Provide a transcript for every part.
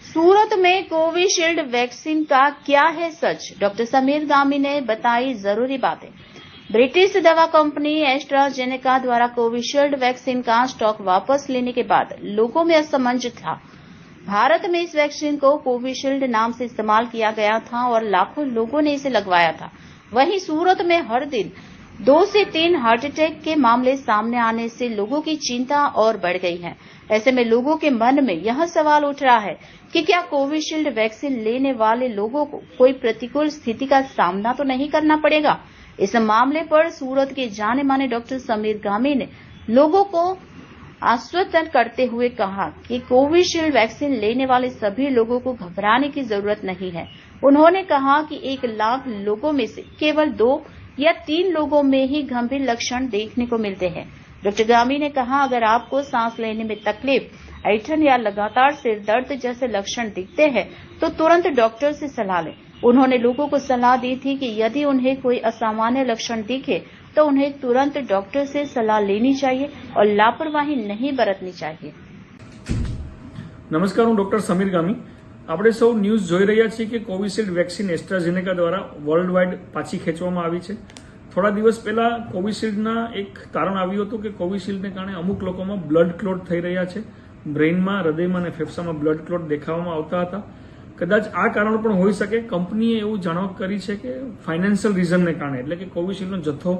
सूरत में Covishield vaccine का क्या है सच, डॉक्टर समीर गामी ने बताई जरूरी बातें। ब्रिटिश दवा कंपनी एस्ट्राजेनेका द्वारा कोविशील्ड वैक्सीन का स्टॉक वापस लेने के बाद लोगों में असमंजस था। भारत में इस वैक्सीन को कोविशील्ड नाम से इस्तेमाल किया गया था और लाखों लोगों ने इसे लगवाया था। वहीं सूरत में हर दिन 2 से 3 हार्ट अटैक के मामले सामने आने से लोगों की चिंता और बढ़ गई है। ऐसे में लोगों के मन में यह सवाल उठ रहा है कि क्या कोविशील्ड वैक्सीन लेने वाले लोगों को कोई प्रतिकूल स्थिति का सामना तो नहीं करना पड़ेगा। इस मामले पर सूरत के जाने माने डॉक्टर समीर गामी ने लोगों को आश्वस्त करते हुए कहा कि कोविशील्ड वैक्सीन लेने वाले सभी लोगों को घबराने की जरूरत नहीं है। उन्होंने कहा कि 1 लाख लोगों में से केवल 2 या 3 लोगों में ही गंभीर लक्षण देखने को मिलते हैं। डॉक्टर गामी ने कहा, अगर आपको सांस लेने में तकलीफ, ऐंठन या लगातार सिर दर्द जैसे लक्षण दिखते हैं तो तुरंत डॉक्टर से सलाह लें। उन्होंने लोगों को सलाह दी थी कि यदि उन्हें कोई असामान्य लक्षण दिखे तो उन्हें तुरंत डॉक्टर से सलाह लेनी चाहिए और लापरवाही नहीं बरतनी चाहिए। नमस्कार, हूँ डॉक्टर समीर गामी। આપણે સૌ ન્યૂઝ જોઈ રહ્યા છીએ કે કોવિશિલ્ડ વેક્સિન એસ્ટ્રાઝેનેકા દ્વારા વર્લ્ડ વાઇડ પાછી ખેંચવામાં આવી છે। થોડા દિવસ પહેલા કોવિશિલ્ડના એક તારણ આવ્યું હતું કે કોવિશિલ્ડને કારણે અમુક લોકોમાં બ્લડ ક્લોટ થઈ રહ્યા છે। બ્રેઇનમાં, હૃદયમાં અને ફેફસામાં બ્લડ ક્લોટ દેખાવામાં આવતા હતા। કદાચ આ કારણ પણ હોઈ શકે। કંપનીએ એવું જાણવા કરી છે કે ફાઇનાન્શિયલ રીઝનને કારણે, એટલે કે કોવિશિલ્ડનો જથ્થો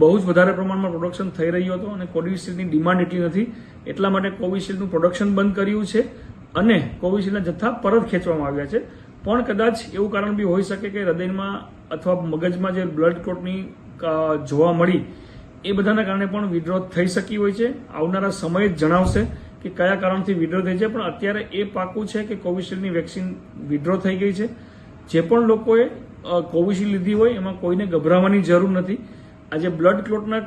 બહુ જ વધારે પ્રમાણમાં પ્રોડક્શન થઈ રહ્યું હતું અને કોવિશિલ્ડની ડિમાન્ડ એટલી નથી, એટલા માટે કોવિશિલ્ડનું પ્રોડક્શન બંધ કર્યું છે અને કોવિશિલ્ડના જથ્થા પરત ખેંચવામાં આવ્યા છે। પણ કદાચ એવું કારણ બી હોઈ શકે કે હૃદયમાં અથવા મગજમાં જે બ્લડ ક્લોટની જોવા મળી એ બધાના કારણે પણ વિડ્રો થઈ શકી હોય છે। આવનારા સમય જ જણાવશે કે કયા કારણથી વિડ્રો થઈ છે। પણ અત્યારે એ પાકું છે કે કોવિશિલ્ડની વેક્સિન વિડ્રો થઈ ગઈ છે। જે પણ લોકોએ કોવિશિલ્ડ લીધી હોય એમાં કોઈને ગભરાવાની જરૂર નથી। આ જે બ્લડ ક્લોટના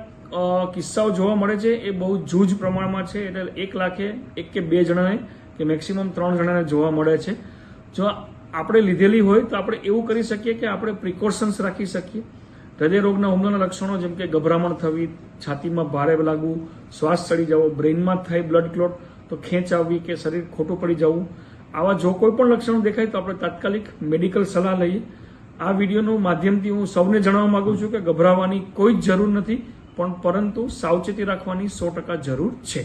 કિસ્સાઓ જોવા મળે છે એ બહુ જૂજ પ્રમાણમાં છે, એટલે 1 લાખે 1 કે 2 જણાને કે મેક્સિમમ 3 જણાને જોવા મળે છે। જો આપણે લીધેલી હોય તો આપણે એવું કરી શકીએ કે આપણે પ્રિકોશન્સ રાખી શકીએ। હૃદયરોગના હુમલાના લક્ષણો જેમ કે ગભરામણ થવી, છાતીમાં ભારે લાગવું, શ્વાસ ચડી જવો, બ્રેઇનમાં થાય બ્લડ ક્લોટ તો ખેંચ આવવી કે શરીર ખોટું પડી જવું, આવા જો કોઈ પણ લક્ષણો દેખાય તો આપણે તાત્કાલિક મેડિકલ સલાહ લઈએ। આ વિડીયોનું માધ્યમથી હું સૌને જણાવવા માંગુ છું કે ગભરાવાની કોઈ જ જરૂર નથી, પરંતુ સાવચેતી રાખવાની 100% જરૂર છે।